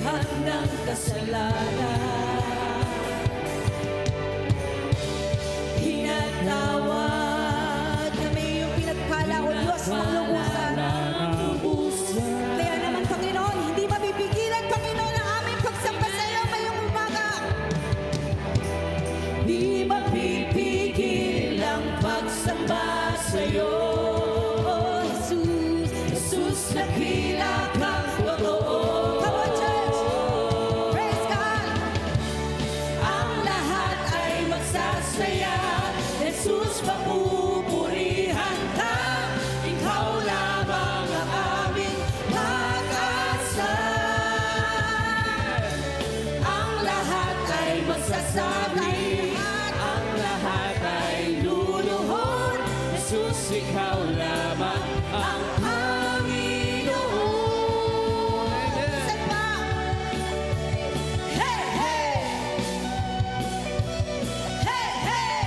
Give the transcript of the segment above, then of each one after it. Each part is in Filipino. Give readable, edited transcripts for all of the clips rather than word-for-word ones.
pinagsisihan ng kasalanan. Pinatawad kami yung pinagpala o Diyos ng lubusan. Kaya naman, Panginoon, hindi mapipigilan, Panginoon, ang aming pagsamba sa iyo ngayong umaga. Di mapipigil ang pagsamba sa iyo, Jesus. Jesus, nakila kang totoo. Come on, church! Praise God! Ang lahat ay magsasaya. Jesus, papupurihan ka. Ikaw lamang ang aming pag-asa. Ang lahat ay magsasabi, ang lahat ay luluhod. Jesus, ikaw lamang ang Panginoon. Saan ba? Hey, hey! Hey, hey!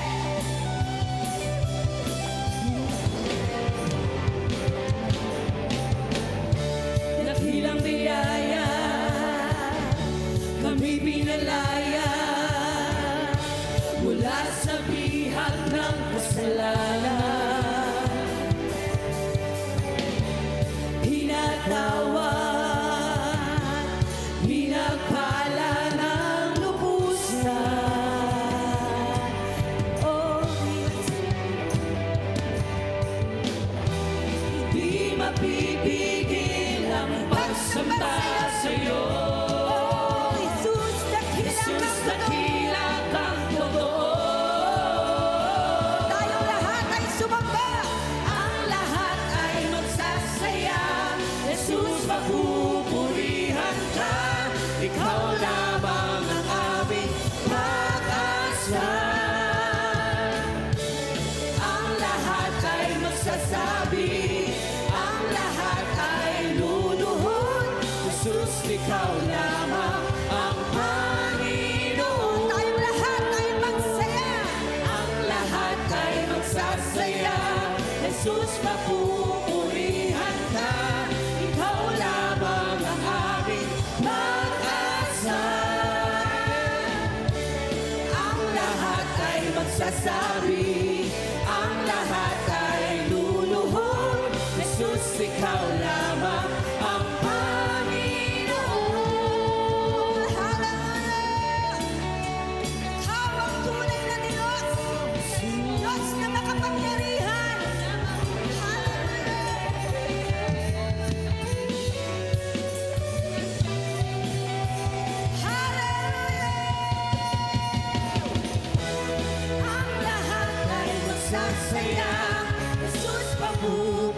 Dakilang biyaya, kami pinalaya mula sa bihag ng kasalanan. Pinatawad, pinagpala ng lubusan. Oh, di mapipigil ang pagsamba sa iyo. Jesus, dakila kang totoo. Tayong lahat ay sumamba. Ang lahat ay magsasaya. Jesus, mapupurihan ka. Ikaw lamang ang aming pag-asa. Ang lahat ay magsasabi, ang lahat ay luluhod. Jesus, ikaw lamang ang Panginoon. Tayong lahat ay magsaya. Ang lahat ay magsasaya. Jesus, mapupurihan ka. Ikaw lamang ang aming pag-asa. Ang lahat ay magsasabi, ang lahat ay luluhod. Jesus, ikaw lamang ang Panginoon. Hallelujah! Ikaw ang tunay na Diyos. Diyos na makapangyarihan. Hallelujah! Ang lahat ay magsasaya. Jesus, papu